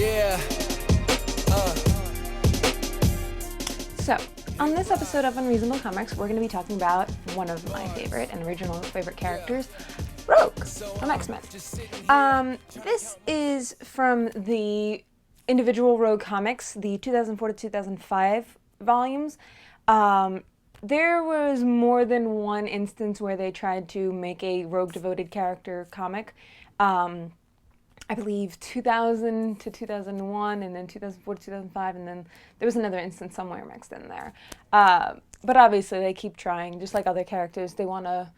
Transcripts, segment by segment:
Yeah. So, on this episode of Unreasonable Comics, we're going to be talking about one of my favorite and original favorite characters, Rogue, from X-Men. This is from the individual Rogue comics, the 2004 to 2005 volumes. There was more than one instance where they tried to make a Rogue devoted character comic. I believe 2000 to 2001, and then 2004 to 2005, and then there was another instance somewhere mixed in there. But obviously they keep trying, just like other characters. They want to...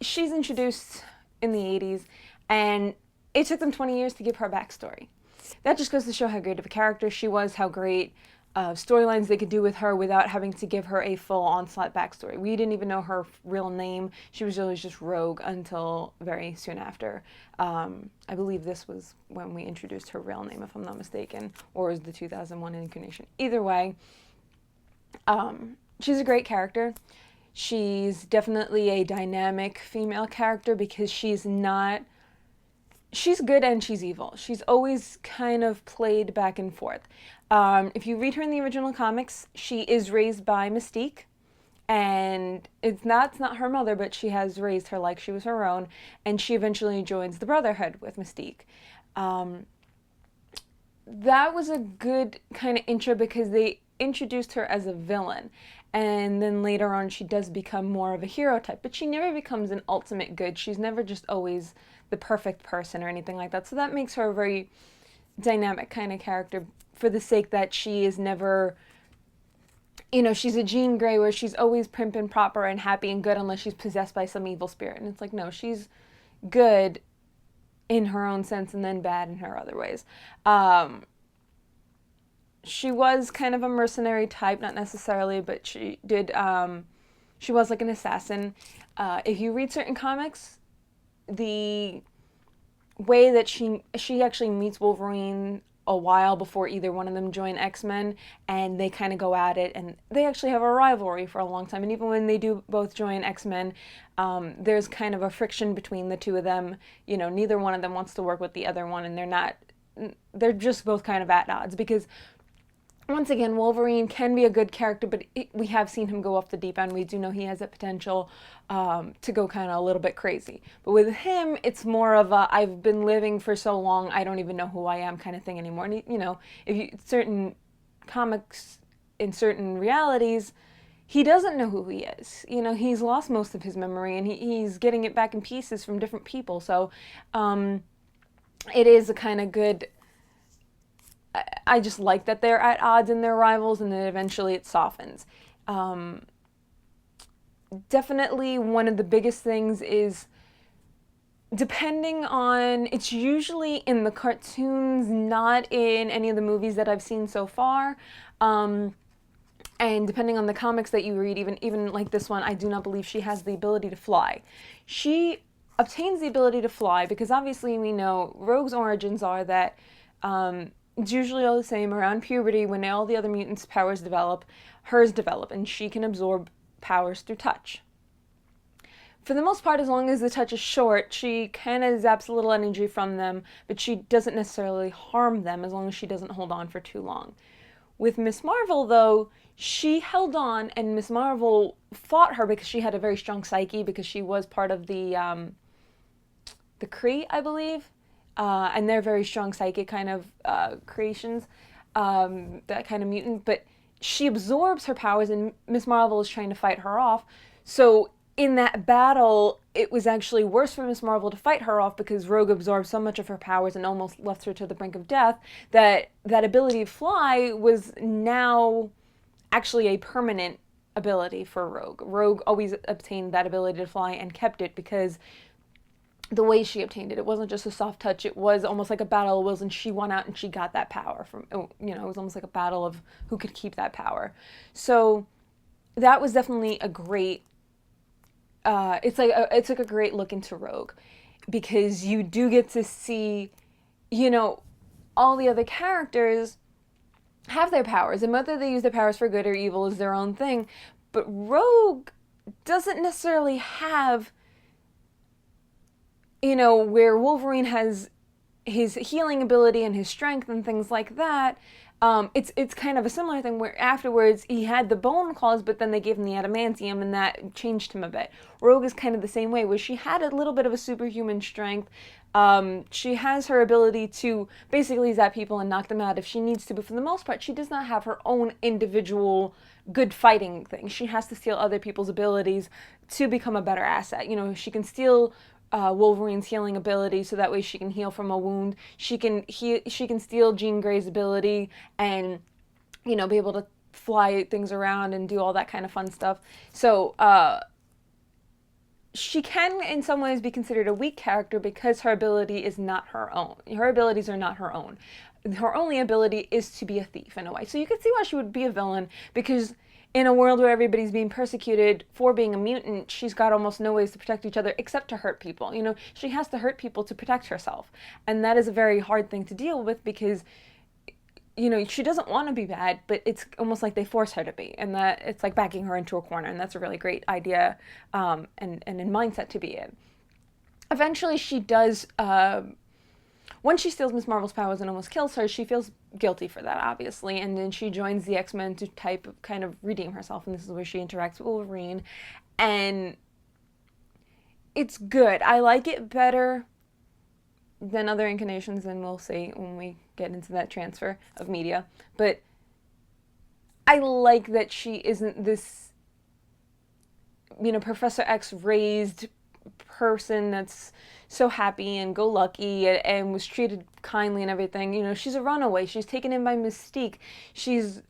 She's introduced in the 80s, and it took them 20 years to give her a backstory. That just goes to show how great of a character she was, how great storylines they could do with her without having to give her a full onslaught backstory. We didn't even know her real name. She was always just Rogue until very soon after. I believe this was when we introduced her real name, if I'm not mistaken, or was the 2001 incarnation. Either way, she's a great character. She's definitely a dynamic female character because she's good and she's evil. She's always kind of played back and forth. If you read her in the original comics, she is raised by Mystique, and it's not her mother, but she has raised her like she was her own, and she eventually joins the Brotherhood with Mystique. That was a good kind of intro because they introduced her as a villain, and then later on she does become more of a hero type, but she never becomes an ultimate good. She's never just always the perfect person or anything like that, so that makes her a very dynamic kind of character for the sake that she is never, she's a Jean Grey where she's always prim and proper and happy and good unless she's possessed by some evil spirit. And it's like, no, she's good in her own sense and then bad in her other ways. She was kind of a mercenary type, not necessarily, but she was like an assassin. If you read certain comics, the way that she actually meets Wolverine a while before either one of them join X-Men, and they kind of go at it, and they actually have a rivalry for a long time. And even when they do both join X-Men, there's kind of a friction between the two of them. Neither one of them wants to work with the other one, and they're just both kind of at odds because, once again, Wolverine can be a good character, but we have seen him go off the deep end. We do know he has that potential to go kind of a little bit crazy. But with him, it's more of a, I've been living for so long, I don't even know who I am kind of thing anymore. And, certain comics in certain realities, he doesn't know who he is. He's lost most of his memory, and he's getting it back in pieces from different people. So it is a kind of good... I just like that they're at odds in their rivals, and then eventually it softens. Definitely one of the biggest things is, depending on, it's usually in the cartoons, not in any of the movies that I've seen so far. And depending on the comics that you read, even like this one, I do not believe she has the ability to fly. She obtains the ability to fly because obviously we know Rogue's origins are that... it's usually all the same around puberty when all the other mutants' powers develop, hers develop, and she can absorb powers through touch. For the most part, as long as the touch is short, she kind of zaps a little energy from them, but she doesn't necessarily harm them as long as she doesn't hold on for too long. With Miss Marvel, though, she held on, and Miss Marvel fought her because she had a very strong psyche, because she was part of the Kree, I believe. And they're very strong psychic kind of creations, that kind of mutant. But she absorbs her powers, and Miss Marvel is trying to fight her off. So in that battle, it was actually worse for Miss Marvel to fight her off because Rogue absorbed so much of her powers and almost left her to the brink of death that ability to fly was now actually a permanent ability for Rogue. Rogue always obtained that ability to fly and kept it because the way she obtained it wasn't just a soft touch. It was almost like a battle of wills, and she won out and she got that power from, it was almost like a battle of who could keep that power. So that was definitely a great, it's like a great look into Rogue, because you do get to see, all the other characters have their powers, and whether they use their powers for good or evil is their own thing, but Rogue doesn't necessarily have, where Wolverine has his healing ability and his strength and things like that. It's kind of a similar thing where afterwards he had the bone claws, but then they gave him the adamantium, and that changed him a bit. Rogue is kind of the same way, where she had a little bit of a superhuman strength. She has her ability to basically zap people and knock them out if she needs to, but for the most part, she does not have her own individual good fighting thing. She has to steal other people's abilities to become a better asset. You know, she can steal Wolverine's healing ability, so that way she can heal from a wound. She can steal Jean Grey's ability and, you know, be able to fly things around and do all that kind of fun stuff. So she can in some ways be considered a weak character because her ability is not her own. Her abilities are not her own. Her only ability is to be a thief in a way. So you can see why she would be a villain, because in a world where everybody's being persecuted for being a mutant, she's got almost no ways to protect each other except to hurt people. You know, she has to hurt people to protect herself. And that is a very hard thing to deal with because, you know, she doesn't want to be bad, but it's almost like they force her to be. And that it's like backing her into a corner. And that's a really great idea and a mindset to be in. Eventually she does... when she steals Miss Marvel's powers and almost kills her, she feels guilty for that, obviously, and then she joins the X-Men to kind of redeem herself, and this is where she interacts with Wolverine, and it's good. I like it better than other incarnations, and we'll see when we get into that transfer of media, but I like that she isn't this, you know, Professor X raised person that's so happy and go lucky and was treated kindly and everything. You know, she's a runaway. She's taken in by Mystique. She's,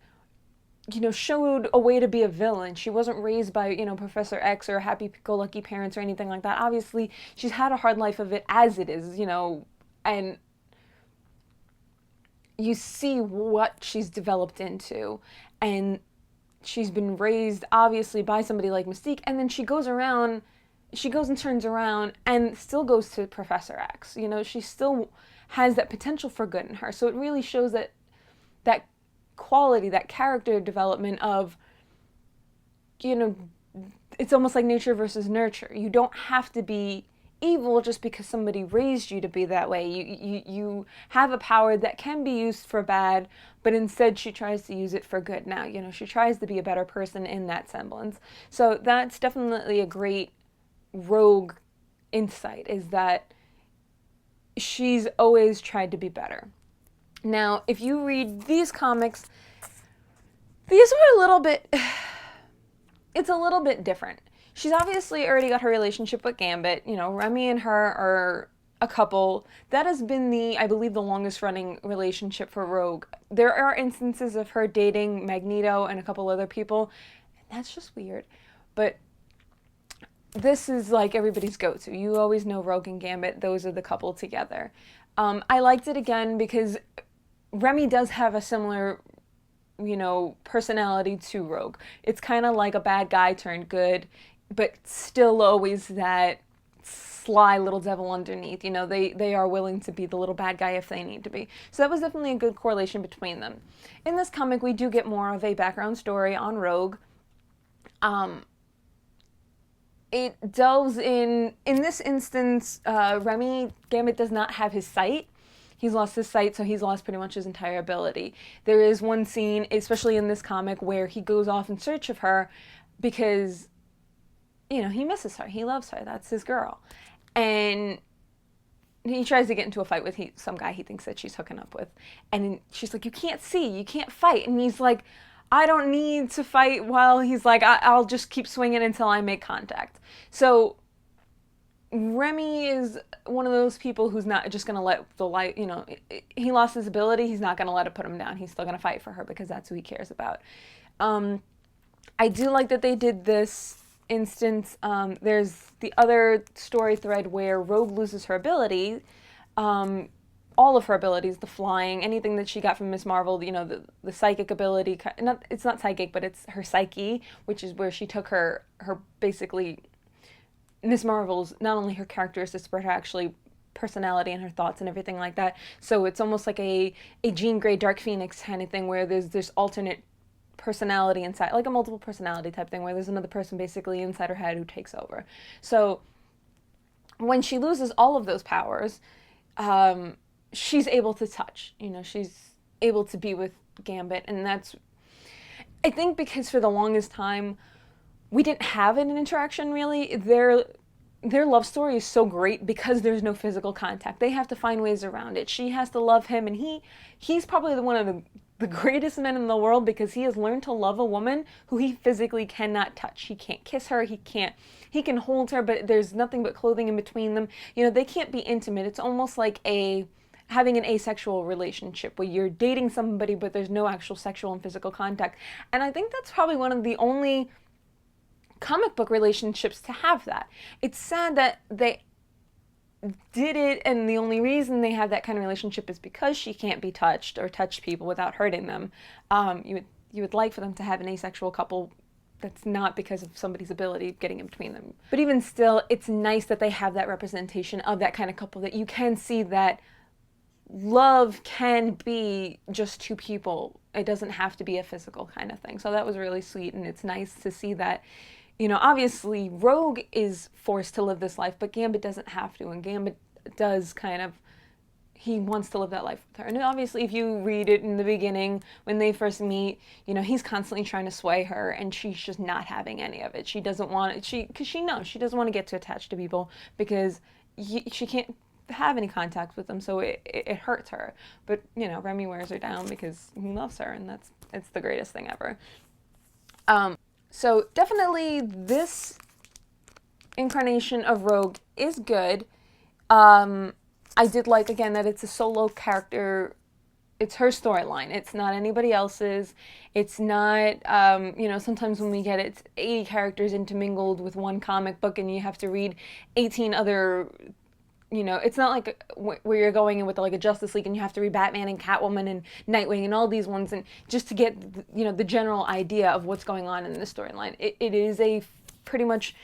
you know, showed a way to be a villain. She wasn't raised by, you know, Professor X or happy-go-lucky parents or anything like that. Obviously, she's had a hard life of it as it is, you know, and you see what she's developed into, and she's been raised, obviously, by somebody like Mystique, and then she goes and turns around and still goes to Professor X. You know, she still has that potential for good in her. So it really shows that quality, that character development of, you know, it's almost like nature versus nurture. You don't have to be evil just because somebody raised you to be that way. You have a power that can be used for bad, but instead she tries to use it for good now. You know, she tries to be a better person in that semblance. So that's definitely a great Rogue insight, is that she's always tried to be better. Now, if you read these comics, these were it's a little bit different. She's obviously already got her relationship with Gambit. You know, Remy and her are a couple. That has been I believe, the longest running relationship for Rogue. There are instances of her dating Magneto and a couple other people, and that's just weird. But this is like everybody's go-to. You always know Rogue and Gambit, those are the couple together. I liked it again because Remy does have a similar, you know, personality to Rogue. It's kind of like a bad guy turned good, but still always that sly little devil underneath. You know, they are willing to be the little bad guy if they need to be. So that was definitely a good correlation between them. In this comic, we do get more of a background story on Rogue. It delves in this instance, Remy Gambit does not have his sight. He's lost his sight, so he's lost pretty much his entire ability. There is one scene, especially in this comic, where he goes off in search of her because, you know, he misses her. He loves her. That's his girl. And he tries to get into a fight with some guy he thinks that she's hooking up with. And she's like, you can't see, you can't fight. And he's like, I don't need to fight, while he's like, I'll just keep swinging until I make contact. So Remy is one of those people who's not just going to let the light, you know, he lost his ability. He's not going to let it put him down. He's still going to fight for her because that's who he cares about. I do like that they did this instance. There's the other story thread where Rogue loses her ability. All of her abilities, the flying, anything that she got from Miss Marvel, you know, the psychic ability, it's not psychic, but it's her psyche, which is where she took her basically, Miss Marvel's, not only her characteristics, but her actually personality and her thoughts and everything like that. So it's almost like a Jean Grey Dark Phoenix kind of thing, where there's this alternate personality inside, like a multiple personality type thing, where there's another person basically inside her head who takes over. So when she loses all of those powers, she's able to touch. She's able to be with Gambit, and that's, I think, because for the longest time we didn't have an interaction really. Their love story is so great because there's no physical contact. They have to find ways around it. She has to love him, and he's probably one of the greatest men in the world because he has learned to love a woman who he physically cannot touch. He can't kiss her. He can hold her, but there's nothing but clothing in between them. They can't be intimate. It's almost like having an asexual relationship where you're dating somebody but there's no actual sexual and physical contact. And I think that's probably one of the only comic book relationships to have that. It's sad that they did it, and the only reason they have that kind of relationship is because she can't be touched or touch people without hurting them. You would like for them to have an asexual couple. That's not because of somebody's ability getting in between them. But even still, it's nice that they have that representation of that kind of couple, that you can see that love can be just two people. It doesn't have to be a physical kind of thing. So that was really sweet, and it's nice to see that. Obviously Rogue is forced to live this life, but Gambit doesn't have to, and Gambit does he wants to live that life with her. And obviously if you read it in the beginning, when they first meet, he's constantly trying to sway her, and she's just not having any of it. She doesn't want it, because she knows she doesn't want to get too attached to people because she can't have any contact with them, so it hurts her. But, Remy wears her down because he loves her, and it's the greatest thing ever. So definitely this incarnation of Rogue is good. I did like, again, that it's a solo character. It's her storyline. It's not anybody else's. It's not, sometimes when we get it's 80 characters intermingled with one comic book and you have to read 18 other, it's not like where you're going in with like a Justice League and you have to read Batman and Catwoman and Nightwing and all these ones, and just to get, the general idea of what's going on in the storyline. It is a pretty much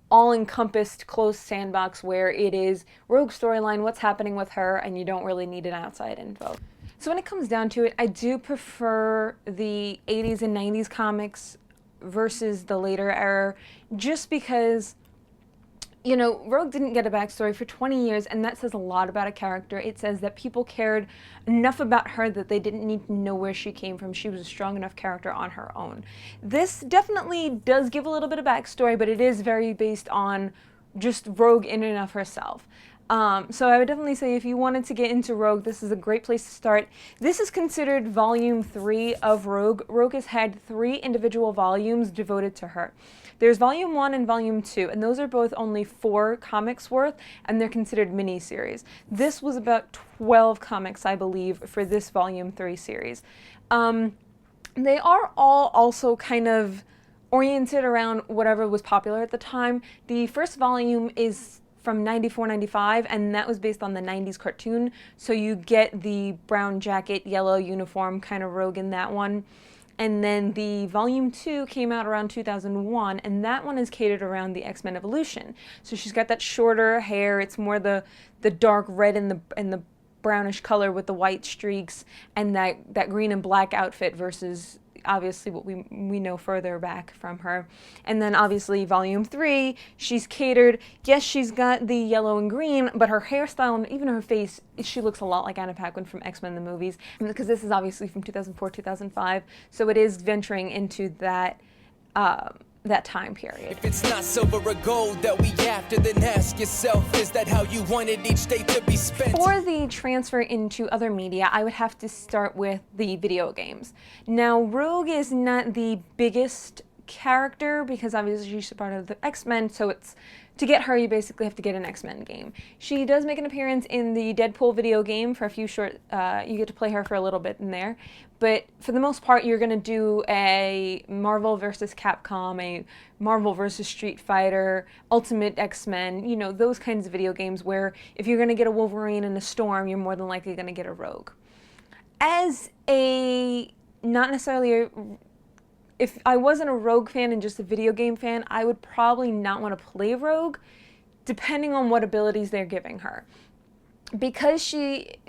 all-encompassed closed sandbox where it is Rogue storyline, what's happening with her, and you don't really need an outside info. So when it comes down to it, I do prefer the 80s and 90s comics versus the later era, just because Rogue didn't get a backstory for 20 years, and that says a lot about a character. It says that people cared enough about her that they didn't need to know where she came from. She was a strong enough character on her own. This definitely does give a little bit of backstory, but it is very based on just Rogue in and of herself. So I would definitely say if you wanted to get into Rogue, this is a great place to start. This is considered volume 3 of Rogue. Rogue has had 3 individual volumes devoted to her. There's volume 1 and volume 2, and those are both only 4 comics worth, and they're considered mini-series. This was about 12 comics, I believe, for this volume 3 series. They are all also kind of oriented around whatever was popular at the time. The first volume is from 94, 95, and that was based on the 90s cartoon, so you get the brown jacket, yellow uniform kind of Rogue in that one. And then the volume 2 came out around 2001, and that one is catered around the X-Men Evolution. So she's got that shorter hair. It's more the dark red and the brownish color with the white streaks, and that green and black outfit versus obviously what we know further back from her. And then obviously volume 3, she's catered. Yes, she's got the yellow and green, but her hairstyle and even her face, she looks a lot like Anna Paquin from X-Men the movies, because this is obviously from 2004, 2005, so it is venturing into that time period. If it's not silver or gold that we after, then ask yourself, is that how you wanted each day to be spent? For the transfer into other media, I would have to start with the video games. Now, Rogue is not the biggest character because obviously she's part of the X-Men, so to get her, you basically have to get an X-Men game. She does make an appearance in the Deadpool video game for a few short, you get to play her for a little bit in there. But for the most part, you're going to do a Marvel versus Capcom, a Marvel versus Street Fighter, Ultimate X-Men, those kinds of video games where if you're going to get a Wolverine in a Storm, you're more than likely going to get a Rogue. As not necessarily if I wasn't a Rogue fan and just a video game fan, I would probably not want to play Rogue, depending on what abilities they're giving her. Because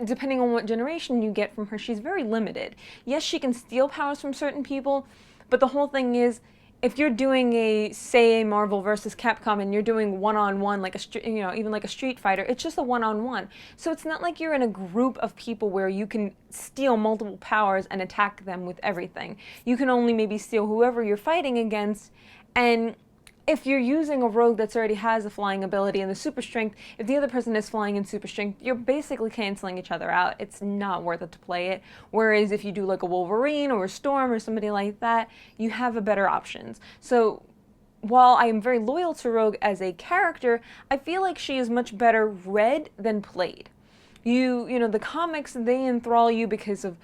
depending on what generation you get from her, she's very limited. Yes, she can steal powers from certain people, but the whole thing is, if you're doing a Marvel versus Capcom and you're doing one-on-one, like even like a Street Fighter, it's just a one-on-one. So it's not like you're in a group of people where you can steal multiple powers and attack them with everything. You can only maybe steal whoever you're fighting against, and if you're using a rogue that already has a flying ability and the super strength, if the other person is flying in super strength, you're basically canceling each other out. It's not worth it to play it. Whereas if you do like a Wolverine or a Storm or somebody like that, you have a better options. So while I am very loyal to Rogue as a character, I feel like she is much better read than played. You know, the comics, they enthrall you because of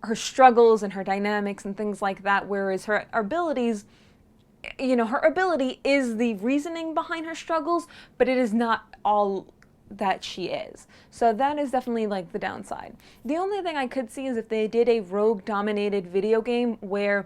her struggles and her dynamics and things like that, whereas her abilities, you know, her ability is the reasoning behind her struggles, but it is not all that she is. So that is definitely like the downside. The only thing I could see is if they did a rogue-dominated video game where,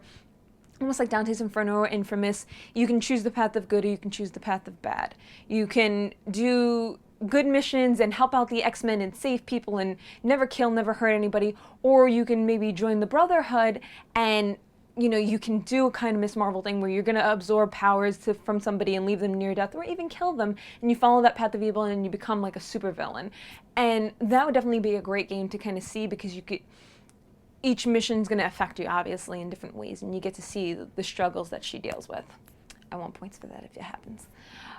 almost like Dante's Inferno or Infamous, you can choose the path of good or you can choose the path of bad. You can do good missions and help out the X-Men and save people and never kill, never hurt anybody, or you can maybe join the Brotherhood and, you know, you can do a kind of Miss Marvel thing where you're going to absorb powers from somebody and leave them near death or even kill them, and you follow that path of evil and you become like a supervillain. And that would definitely be a great game to kind of see, because you could, each mission's going to affect you obviously in different ways, and you get to see the struggles that she deals with. I want points for that if it happens.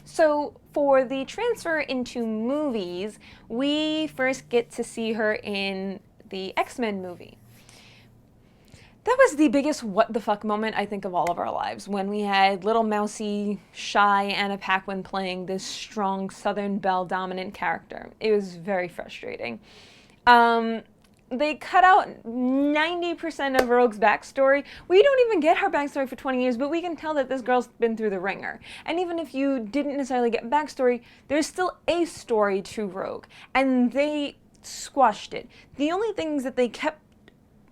So for the transfer into movies, we first get to see her in the X-Men movie. That was the biggest what the fuck moment, I think, of all of our lives, when we had little mousy, shy Anna Paquin playing this strong Southern Belle dominant character. It was very frustrating. They cut out 90% of Rogue's backstory. We don't even get her backstory for 20 years, but we can tell that this girl's been through the ringer. And even if you didn't necessarily get backstory, there's still a story to Rogue, and they squashed it. The only things that they kept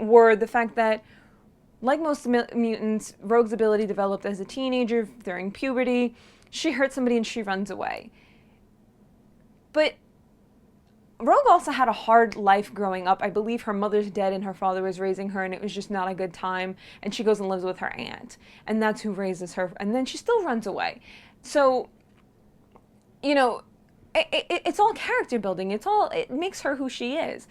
were the fact that, like most mutants, Rogue's ability developed as a teenager during puberty. She hurts somebody and she runs away. But Rogue also had a hard life growing up. I believe her mother's dead and her father was raising her, and it was just not a good time. And she goes and lives with her aunt, and that's who raises her. And then she still runs away. So, you know, it's all character building. It makes her who she is.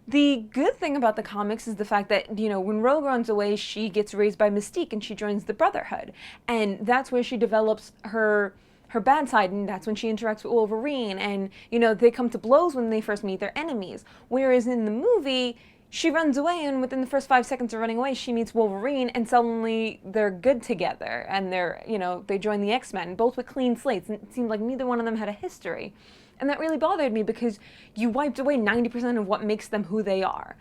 The good thing about the comics is the fact that, you know, when Rogue runs away, she gets raised by Mystique and she joins the Brotherhood. And that's where she develops her bad side, and that's when she interacts with Wolverine. And, you know, they come to blows when they first meet their enemies. Whereas in the movie, she runs away, and within the first 5 seconds of running away, she meets Wolverine, and suddenly they're good together. And they're, you know, they join the X-Men, both with clean slates. And it seemed like neither one of them had a history. And that really bothered me, because you wiped away 90% of what makes them who they are.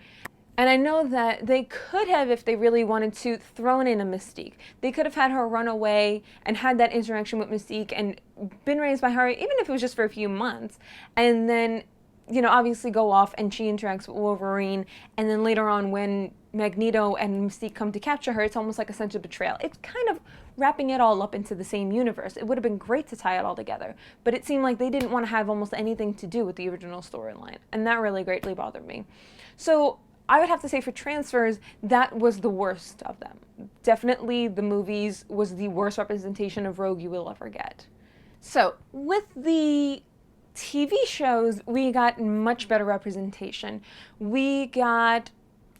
And I know that they could have, if they really wanted to, thrown in a Mystique. They could have had her run away and had that interaction with Mystique and been raised by her, even if it was just for a few months. And then, you know, obviously go off and she interacts with Wolverine. And then later on, when Magneto and Mystique come to capture her, it's almost like a sense of betrayal. It's kind of wrapping it all up into the same universe. It would have been great to tie it all together, but it seemed like they didn't want to have almost anything to do with the original storyline, and that really greatly bothered me. So I would have to say, for transfers, that was the worst of them. Definitely the movies was the worst representation of Rogue you will ever get. So with the TV shows, we got much better representation. We got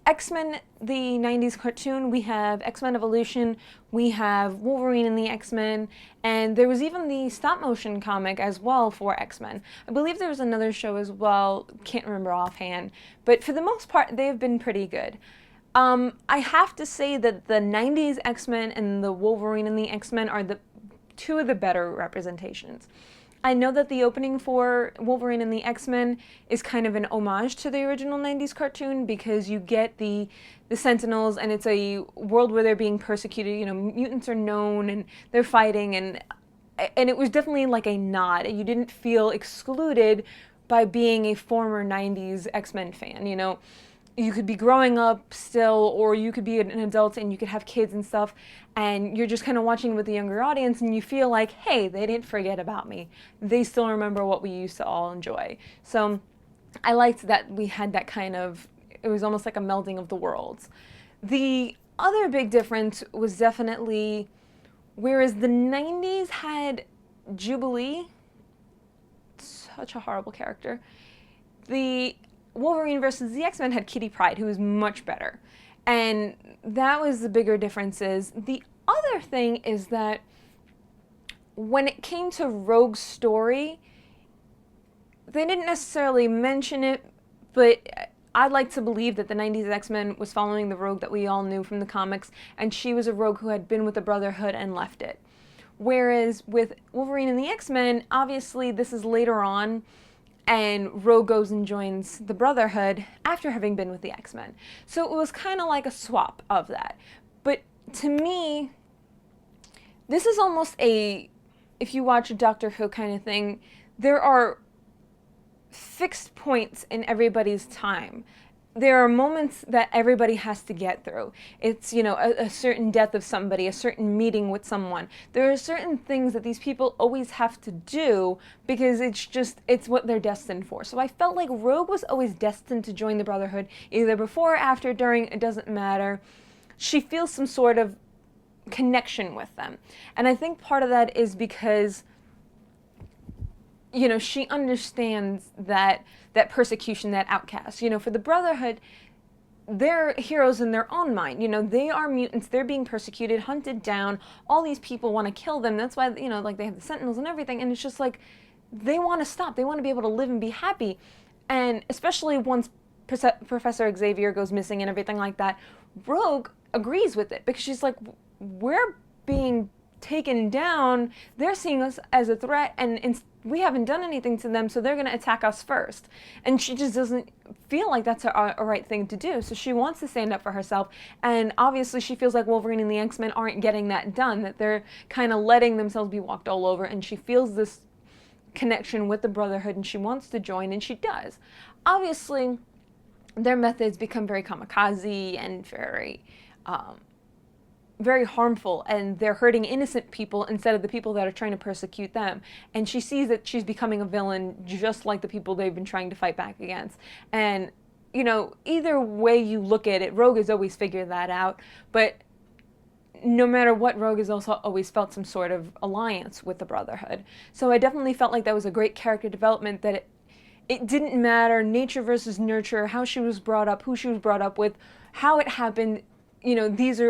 X-Men, the 90s cartoon, we have X-Men Evolution, we have Wolverine in the X-Men, and there was even the stop-motion comic as well for X-Men. I believe there was another show as well, can't remember offhand, but for the most part, they've been pretty good. I have to say that the 90s X-Men and the Wolverine and the X-Men are two of the better representations. I know that the opening for Wolverine and the X-Men is kind of an homage to the original 90s cartoon, because you get the Sentinels, and it's a world where they're being persecuted. You know, mutants are known and they're fighting, and it was definitely like a nod. You didn't feel excluded by being a former 90s X-Men fan, you know. You could be growing up still, or you could be an adult and you could have kids and stuff, and you're just kind of watching with the younger audience, and you feel like, hey, they didn't forget about me. They still remember what we used to all enjoy. So I liked that we had that kind of, it was almost like a melding of the worlds. The other big difference was definitely Whereas the 90s had Jubilee, such a horrible character. The Wolverine versus the X-Men had Kitty Pryde, who was much better. And that was the bigger differences. The other thing is that when it came to Rogue's story, they didn't necessarily mention it, but I'd like to believe that the 90s X-Men was following the Rogue that we all knew from the comics, and she was a Rogue who had been with the Brotherhood and left it. Whereas with Wolverine and the X-Men, obviously this is later on, and Rogue goes and joins the Brotherhood after having been with the X-Men. So it was kind of like a swap of that. But to me, this is almost a, if you watch a Doctor Who kind of thing, there are fixed points in everybody's time. There are moments that everybody has to get through. It's, you know, a certain death of somebody, a certain meeting with someone. There are certain things that these people always have to do because it's what they're destined for. So I felt like Rogue was always destined to join the Brotherhood, either before or after, during, it doesn't matter. She feels some sort of connection with them. And I think part of that is because, you know, she understands that persecution, that outcast. You know, for the Brotherhood, they're heroes in their own mind. You know, they are mutants. They're being persecuted, hunted down. All these people want to kill them. That's why, you know, like they have the Sentinels and everything. And it's just like, they want to stop. They want to be able to live and be happy. And especially once Professor Xavier goes missing and everything like that, Rogue agrees with it because she's like, we're being taken down. They're seeing us as a threat, and we haven't done anything to them, so they're going to attack us first. And she just doesn't feel like that's a right thing to do. So she wants to stand up for herself. And obviously she feels like Wolverine and the X-Men aren't getting that done, that they're kind of letting themselves be walked all over. And she feels this connection with the Brotherhood, and she wants to join, and she does. Obviously, their methods become very kamikaze and very harmful, and they're hurting innocent people instead of the people that are trying to persecute them. And she sees that she's becoming a villain just like the people they've been trying to fight back against. And, you know, either way you look at it, Rogue has always figured that out, but no matter what, Rogue has also always felt some sort of alliance with the Brotherhood. So I definitely felt like that was a great character development, that it didn't matter nature versus nurture, how she was brought up, who she was brought up with, how it happened. You know, this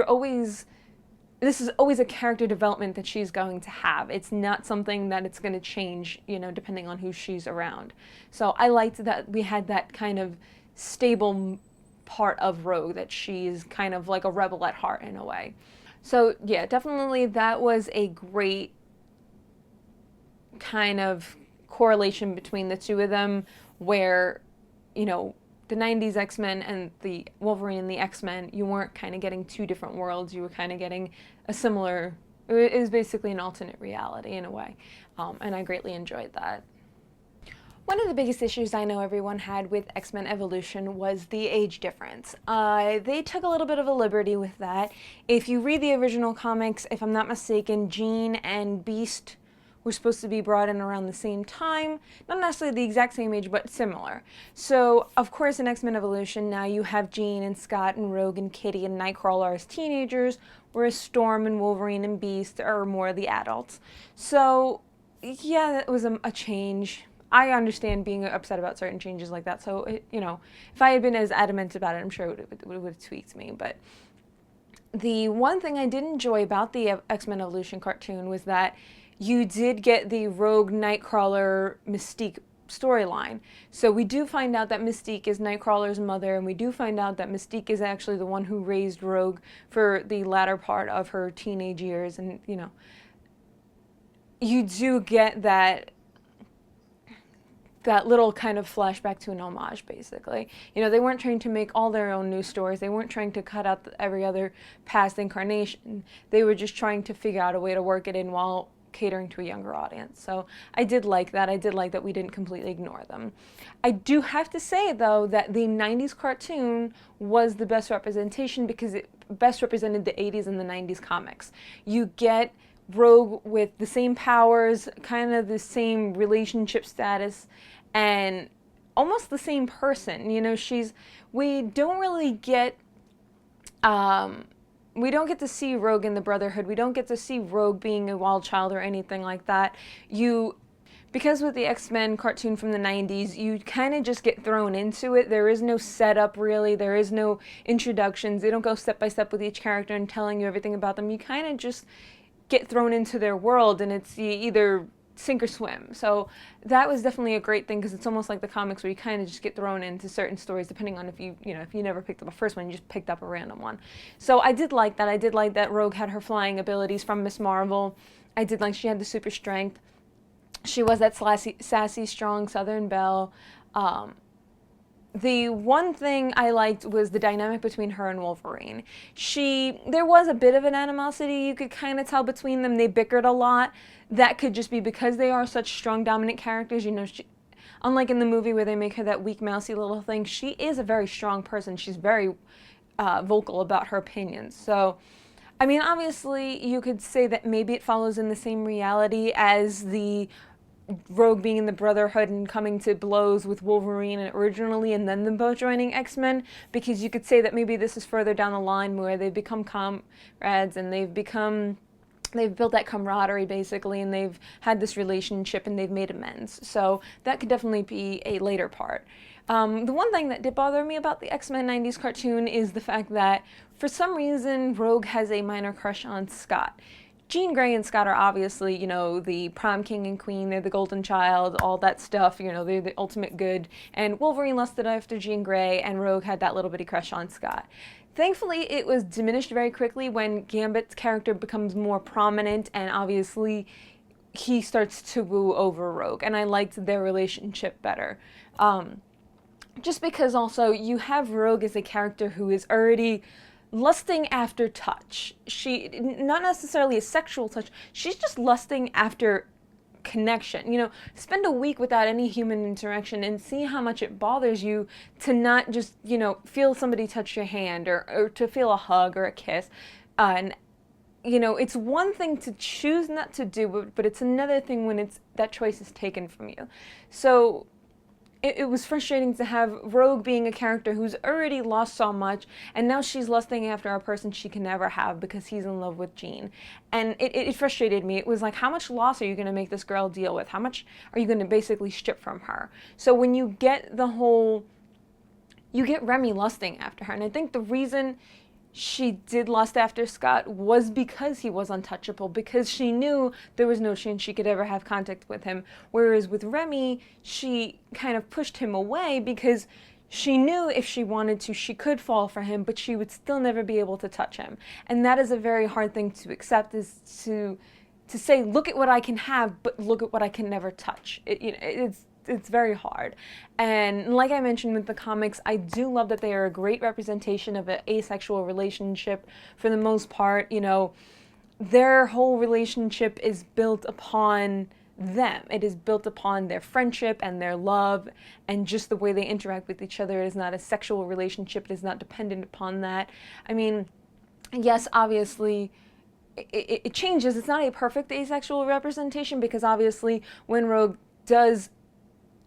is always a character development that she's going to have. It's not something that it's going to change, you know, depending on who she's around. So I liked that we had that kind of stable part of Rogue, that she's kind of like a rebel at heart in a way. So yeah, definitely that was a great kind of correlation between the two of them, where, you know, the 90s X-Men and the Wolverine and the X-Men, you weren't kind of getting two different worlds. You were kind of getting a similar, it was basically an alternate reality in a way. And I greatly enjoyed that. One of the biggest issues I know everyone had with X-Men Evolution was the age difference. They took a little bit of a liberty with that. If you read the original comics, if I'm not mistaken, Jean and Beast were supposed to be brought in around the same time. Not necessarily the exact same age, but similar. So, of course, in X-Men Evolution, now you have Jean and Scott and Rogue and Kitty and Nightcrawler as teenagers, whereas Storm and Wolverine and Beast are more the adults. So, yeah, that was a change. I understand being upset about certain changes like that. So, you know, if I had been as adamant about it, I'm sure it would have tweaked me. But the one thing I did enjoy about the X-Men Evolution cartoon was that you did get the Rogue Nightcrawler Mystique storyline. So we do find out that Mystique is Nightcrawler's mother, and we do find out that Mystique is actually the one who raised Rogue for the latter part of her teenage years. And, you know, you do get that little kind of flashback to an homage, basically. You know, they weren't trying to make all their own new stories. They weren't trying to cut out every other past incarnation. They were just trying to figure out a way to work it in while catering to a younger audience. So I did like that. I did like that we didn't completely ignore them. I do have to say, though, that the 90s cartoon was the best representation because it best represented the 80s and the 90s comics. You get Rogue with the same powers, kind of the same relationship status, and almost the same person. You know, we don't really get We don't get to see Rogue in the Brotherhood. We don't get to see Rogue being a wild child or anything like that. Because with the X-Men cartoon from the 90s, you kind of just get thrown into it. There is no setup, really. There is no introductions. They don't go step by step with each character and telling you everything about them. You kind of just get thrown into their world, and it's either sink or swim. So that was definitely a great thing, because it's almost like the comics where you kind of just get thrown into certain stories depending on if you never picked up a first one, you just picked up a random one. So I did like that. I did like that Rogue had her flying abilities from Miss Marvel. I did like she had the super strength. She was that sassy, strong Southern belle. The one thing I liked was the dynamic between her and Wolverine. There was a bit of an animosity you could kind of tell between them. They bickered a lot. That could just be because they are such strong, dominant characters. Unlike in the movie where they make her that weak, mousy little thing, she is a very strong person. She's very vocal about her opinions. So, I mean, obviously, you could say that maybe it follows in the same reality as the Rogue being in the Brotherhood and coming to blows with Wolverine originally, and then them both joining X-Men, because you could say that maybe this is further down the line where they've become comrades and they've built that camaraderie basically, and they've had this relationship and they've made amends. So that could definitely be a later part. The one thing that did bother me about the X-Men 90s cartoon is the fact that for some reason Rogue has a minor crush on Scott. Jean Grey and Scott are obviously, the prom king and queen, they're the golden child, all that stuff, they're the ultimate good. And Wolverine lusted after Jean Grey, and Rogue had that little bitty crush on Scott. Thankfully, it was diminished very quickly when Gambit's character becomes more prominent, and obviously he starts to woo over Rogue, and I liked their relationship better. Just because also you have Rogue as a character who is already lusting after touch. Not necessarily a sexual touch, she's just lusting after connection. Spend a week without any human interaction and see how much it bothers you to not just, feel somebody touch your hand or to feel a hug or a kiss. It's one thing to choose not to do, but it's another thing when that choice is taken from you. So it was frustrating to have Rogue being a character who's already lost so much, and now she's lusting after a person she can never have because he's in love with Jean. And it frustrated me. It was like, how much loss are you going to make this girl deal with? How much are you going to basically strip from her? So when you get you get Remy lusting after her, and I think the reason she did lust after Scott was because he was untouchable, because she knew there was no chance she could ever have contact with him. Whereas with Remy, she kind of pushed him away because she knew if she wanted to, she could fall for him, but she would still never be able to touch him. And that is a very hard thing to accept, is to say, look at what I can have, but look at what I can never touch. It's very hard. And like I mentioned with the comics, I do love that they are a great representation of an asexual relationship for the most part. Their whole relationship is built upon them. It is built upon their friendship and their love and just the way they interact with each other. It is not a sexual relationship. It is not dependent upon that. I mean, yes, obviously, it changes. It's not a perfect asexual representation, because obviously when Rogue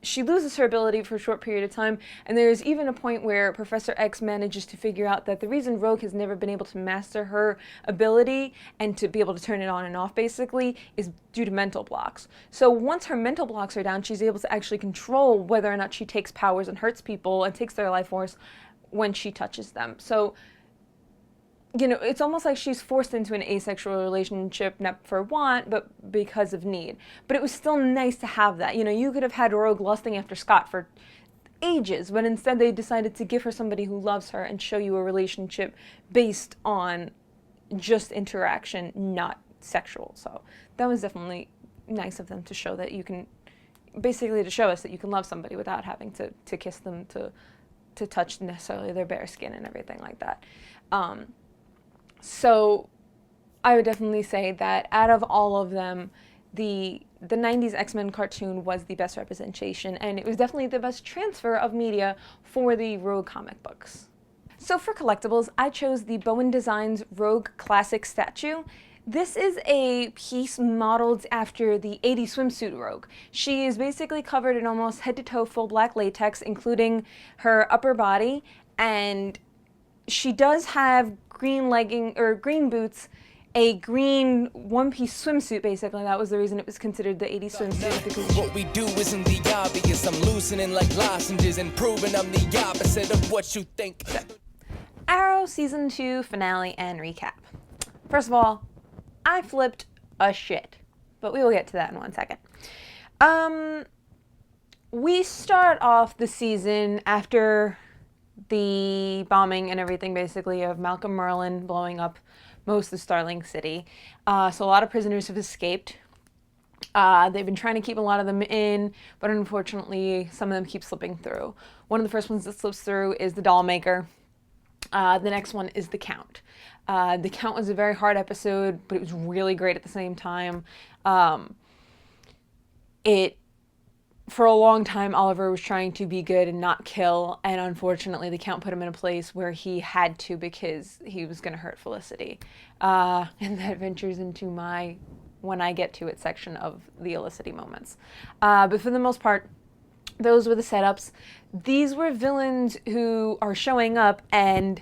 she loses her ability for a short period of time, and there's even a point where Professor X manages to figure out that the reason Rogue has never been able to master her ability and to be able to turn it on and off basically is due to mental blocks. So once her mental blocks are down, she's able to actually control whether or not she takes powers and hurts people and takes their life force when she touches them. So it's almost like she's forced into an asexual relationship, not for want, but because of need. But it was still nice to have that. You could have had Rogue lusting after Scott for ages, but instead they decided to give her somebody who loves her and show you a relationship based on just interaction, not sexual. So that was definitely nice of them to show that you can, basically to show us that you can love somebody without having to kiss them, to touch necessarily their bare skin and everything like that. So I would definitely say that out of all of them, the 90s X-Men cartoon was the best representation, and it was definitely the best transfer of media for the Rogue comic books. So for collectibles, I chose the Bowen Designs Rogue Classic statue. This is a piece modeled after the 80s swimsuit Rogue. She is basically covered in almost head-to-toe full black latex, including her upper body, and she does have green green boots, a green one-piece swimsuit, basically. That was the reason it was considered the 80s swimsuit. Because what we do isn't the obvious. I'm loosening like lozenges and proving I'm the opposite of what you think. Arrow Season 2 finale and recap. First of all, I flipped a shit, but we will get to that in 1 second. We start off the season after the bombing and everything, basically, of Malcolm Merlyn blowing up most of Starling City. So a lot of prisoners have escaped. They've been trying to keep a lot of them in, but unfortunately, some of them keep slipping through. One of the first ones that slips through is the doll maker. The next one is the Count. The Count was a very hard episode, but it was really great at the same time. For a long time, Oliver was trying to be good and not kill, and unfortunately, the Count put him in a place where he had to because he was going to hurt Felicity. And that ventures into my when I get to it section of the Felicity moments. But for the most part, those were the setups. These were villains who are showing up and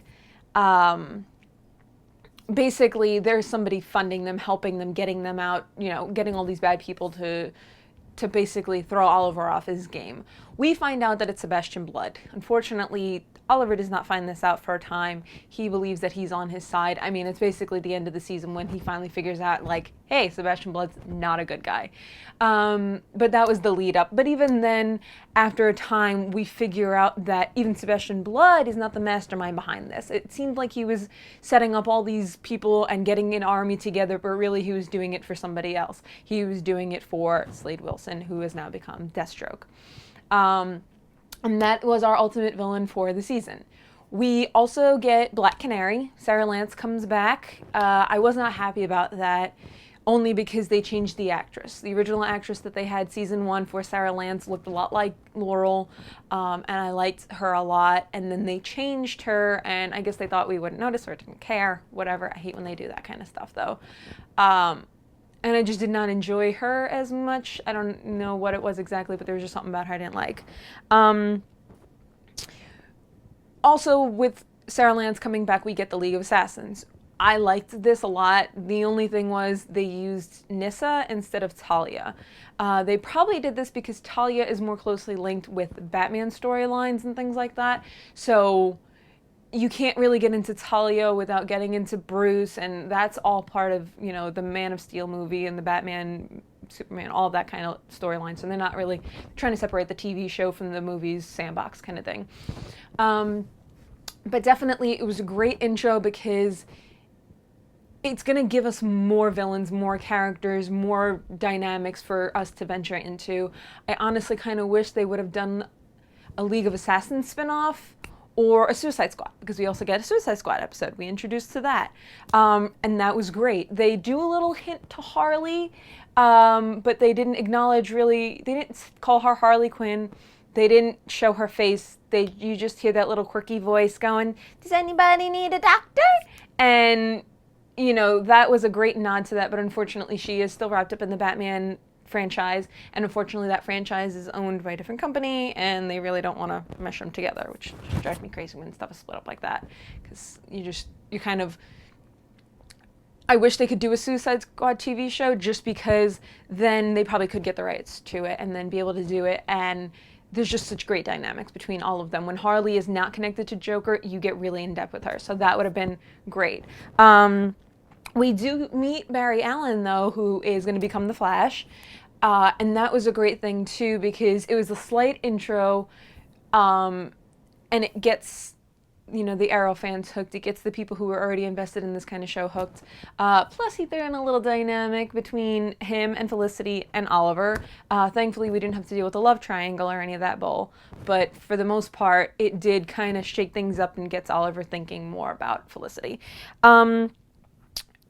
basically there's somebody funding them, helping them, getting them out, getting all these bad people to basically throw Oliver off his game. We find out that it's Sebastian Blood. Unfortunately, Oliver does not find this out for a time. He believes that he's on his side. I mean, it's basically the end of the season when he finally figures out, like, hey, Sebastian Blood's not a good guy. But that was the lead up. But even then, after a time, we figure out that even Sebastian Blood is not the mastermind behind this. It seemed like he was setting up all these people and getting an army together, but really he was doing it for somebody else. He was doing it for Slade Wilson, who has now become Deathstroke. And that was our ultimate villain for the season. We also get Black Canary. Sarah Lance comes back. I was not happy about that, only because they changed the actress. The original actress that they had season 1 for Sarah Lance looked a lot like Laurel, and I liked her a lot. And then they changed her, and I guess they thought we wouldn't notice or didn't care. Whatever. I hate when they do that kind of stuff, though. And I just did not enjoy her as much. I don't know what it was exactly, but there was just something about her I didn't like. Also, with Sarah Lance coming back, we get the League of Assassins. I liked this a lot. The only thing was they used Nyssa instead of Talia. They probably did this because Talia is more closely linked with Batman storylines and things like that. So you can't really get into Talia without getting into Bruce, and that's all part of, the Man of Steel movie and the Batman, Superman, all of that kind of storyline. So they're not really trying to separate the TV show from the movie's sandbox kind of thing. But definitely it was a great intro because it's going to give us more villains, more characters, more dynamics for us to venture into. I honestly kind of wish they would have done a League of Assassins spinoff or a Suicide Squad, because we also get a Suicide Squad episode. We introduced to that. And that was great. They do a little hint to Harley, but they didn't acknowledge really, they didn't call her Harley Quinn. They didn't show her face. You just hear that little quirky voice going, "Does anybody need a doctor?" And, that was a great nod to that, but unfortunately she is still wrapped up in the Batman franchise, and unfortunately that franchise is owned by a different company, and they really don't want to mesh them together, which drives me crazy when stuff is split up like that, because I wish they could do a Suicide Squad TV show, just because then they probably could get the rights to it and then be able to do it, and there's just such great dynamics between all of them. When Harley is not connected to Joker, you get really in depth with her, so that would have been great. We do meet Barry Allen, though, who is going to become the Flash. And that was a great thing, too, because it was a slight intro, and it gets, the Arrow fans hooked. It gets the people who are already invested in this kind of show hooked. Plus, he threw in a little dynamic between him and Felicity and Oliver. Thankfully, we didn't have to deal with a love triangle or any of that bull. But for the most part, it did kind of shake things up and gets Oliver thinking more about Felicity.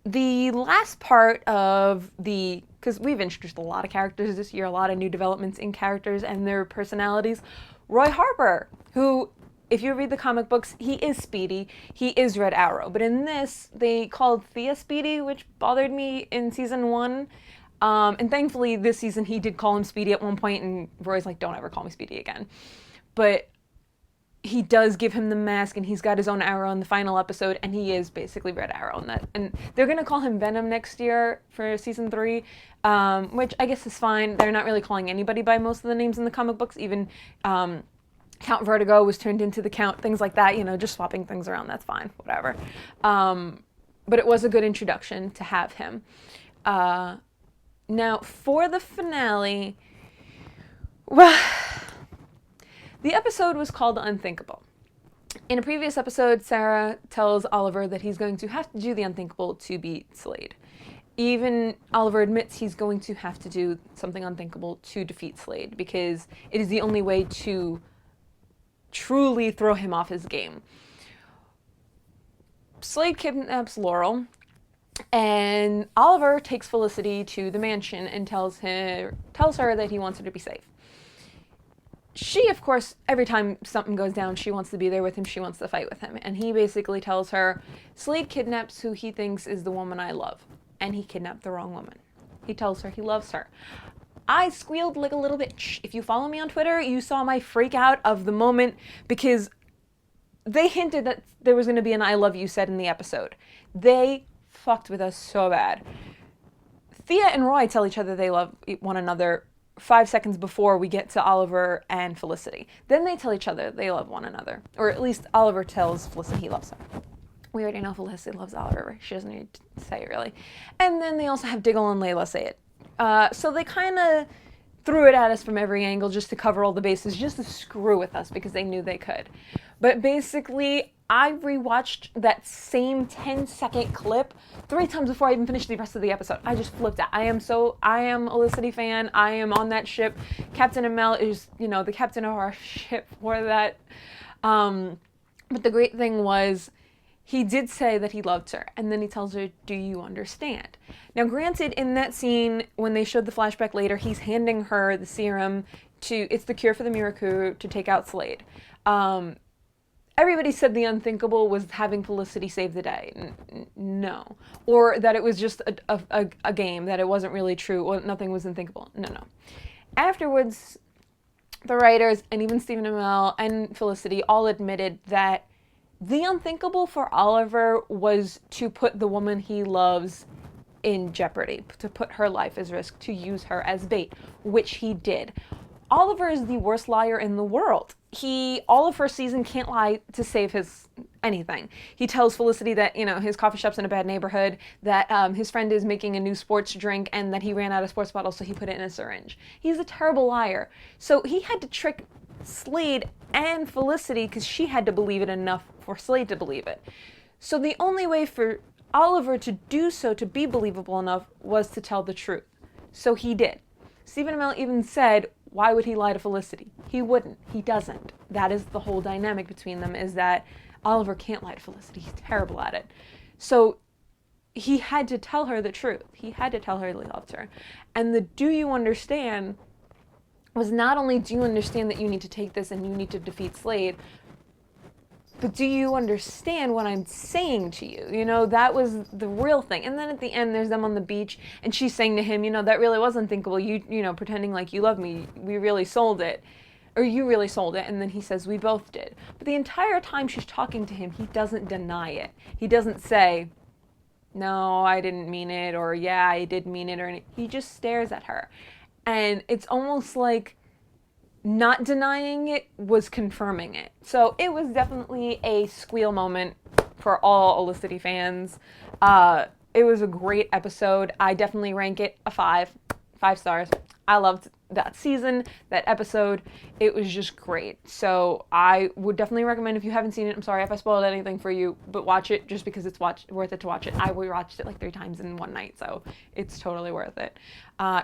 The last part of because we've introduced a lot of characters this year, a lot of new developments in characters and their personalities. Roy Harper, who, if you read the comic books, he is Speedy. He is Red Arrow. But in this, they called Thea Speedy, which bothered me in season 1. And thankfully, this season, he did call him Speedy at one point, and Roy's like, "Don't ever call me Speedy again." But he does give him the mask, and he's got his own arrow in the final episode, and he is basically Red Arrow in that. And they're going to call him Venom next year for season 3, which I guess is fine. They're not really calling anybody by most of the names in the comic books. Even Count Vertigo was turned into the Count, things like that, just swapping things around. That's fine, whatever. But it was a good introduction to have him. Now, for the finale, well, the episode was called Unthinkable. In a previous episode, Sarah tells Oliver that he's going to have to do the unthinkable to beat Slade. Even Oliver admits he's going to have to do something unthinkable to defeat Slade, because it is the only way to truly throw him off his game. Slade kidnaps Laurel, and Oliver takes Felicity to the mansion and tells her that he wants her to be safe. She, of course, every time something goes down, she wants to be there with him, she wants to fight with him. And he basically tells her, Slade kidnaps who he thinks is the woman I love. And he kidnapped the wrong woman. He tells her he loves her. I squealed like a little bitch. If you follow me on Twitter, you saw my freak out of the moment, because they hinted that there was going to be an I love you said in the episode. They fucked with us so bad. Thea and Roy tell each other they love one another 5 seconds before we get to Oliver and Felicity. Then they tell each other they love one another. Or at least Oliver tells Felicity he loves her. We already know Felicity loves Oliver. She doesn't need to say it, really. And then they also have Diggle and Layla say it. So they kind of threw it at us from every angle just to cover all the bases, just to screw with us, because they knew they could. But basically, I rewatched that same 10-second clip 3 times before I even finished the rest of the episode. I just flipped out. I am a Felicity fan. I am on that ship. Captain Amell is, the captain of our ship for that. But the great thing was, he did say that he loved her, and then he tells her, do you understand? Now, granted, in that scene, when they showed the flashback later, he's handing her the serum it's the cure for the Miracle to take out Slade. Everybody said the unthinkable was having Felicity save the day. No. Or that it was just a game, that it wasn't really true, or nothing was unthinkable. No. Afterwards, the writers, and even Stephen Amell and Felicity, all admitted that the unthinkable for Oliver was to put the woman he loves in jeopardy, to put her life as risk, to use her as bait, which he did. Oliver is the worst liar in the world. All of her season can't lie to save anything. He tells Felicity that, his coffee shop's in a bad neighborhood, that his friend is making a new sports drink, and that he ran out of sports bottles, so he put it in a syringe. He's a terrible liar. So he had to trick Slade and Felicity, because she had to believe it enough for Slade to believe it. So the only way for Oliver to do so, to be believable enough, was to tell the truth. So he did. Stephen Amell even said, why would he lie to Felicity? He wouldn't. He doesn't. That is the whole dynamic between them, is that Oliver can't lie to Felicity. He's terrible at it. So he had to tell her the truth. He had to tell her he loved her. And the do you understand was not only, do you understand that you need to take this and you need to defeat Slade, but do you understand what I'm saying to you? That was the real thing. And then at the end, there's them on the beach, and she's saying to him, that really was unthinkable. You pretending like you love me. We really sold it. Or you really sold it. And then he says, we both did. But the entire time she's talking to him, he doesn't deny it. He doesn't say, no, I didn't mean it, or yeah, I did mean it, or anything. He just stares at her. And it's almost like not denying it was confirming it. So it was definitely a squeal moment for all Felicity fans. It was a great episode. I definitely rank it a 5 stars. I loved that season, that episode. It was just great. So I would definitely recommend, if you haven't seen it, I'm sorry if I spoiled anything for you, but watch it just because it's worth it to watch it. I rewatched it like 3 times in one night, so it's totally worth it.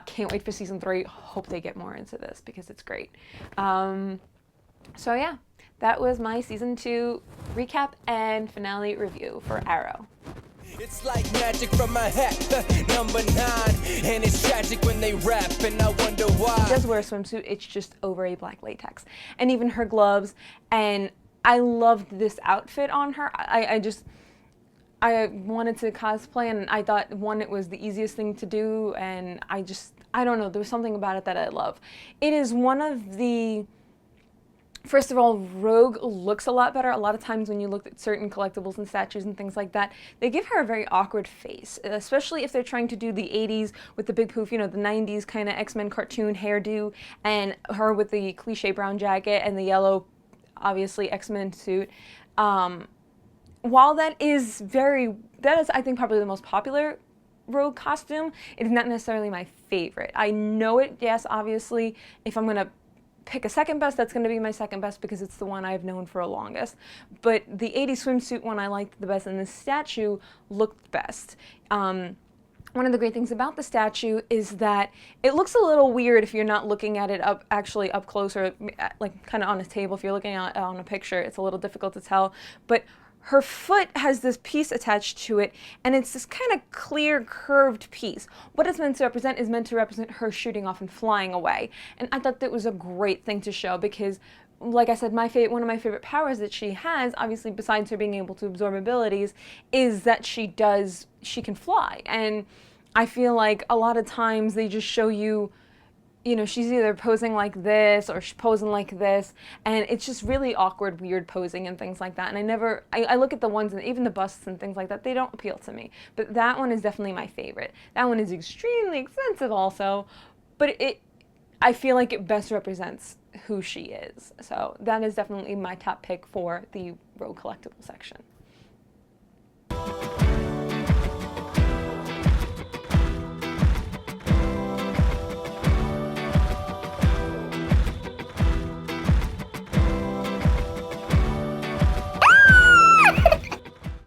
Can't wait for season 3. Hope they get more into this because it's great. So yeah, that was my season 2 recap and finale review for Arrow. It's like magic from a hat, number 9, and it's tragic when they rap, and I wonder why. She does wear a swimsuit, it's just over a black latex, and even her gloves, and I loved this outfit on her. I wanted to cosplay, and I thought, one, it was the easiest thing to do, and I don't know, there was something about it that I love. It is one of the First of all, Rogue looks a lot better. A lot of times when you look at certain collectibles and statues and things like that, they give her a very awkward face, especially if they're trying to do the 80s with the big poof, the 90s kind of X-Men cartoon hairdo, and her with the cliche brown jacket and the yellow, obviously, X-Men suit. While that is, I think, probably the most popular Rogue costume, it is not necessarily my favorite. I know it, yes, obviously, if I'm going to pick a second best, that's going to be my second best because it's the one I've known for the longest. But the 80s swimsuit one I liked the best, and the statue looked best. One of the great things about the statue is that it looks a little weird if you're not looking at it actually up close, or like kind of on a table. If you're looking at on a picture, it's a little difficult to tell. But her foot has this piece attached to it, and it's this kind of clear, curved piece. What it's meant to represent is meant to represent her shooting off and flying away. And I thought that was a great thing to show because, like I said, one of my favorite powers that she has, obviously besides her being able to absorb abilities, is that she can fly. And I feel like a lot of times they just show you, she's either posing like this or she's posing like this, and it's just really awkward, weird posing and things like that. And I look at the ones, and even the busts and things like that, they don't appeal to me. But that one is definitely my favorite. That one is extremely expensive also, but I feel like it best represents who she is. So that is definitely my top pick for the Rogue collectible section.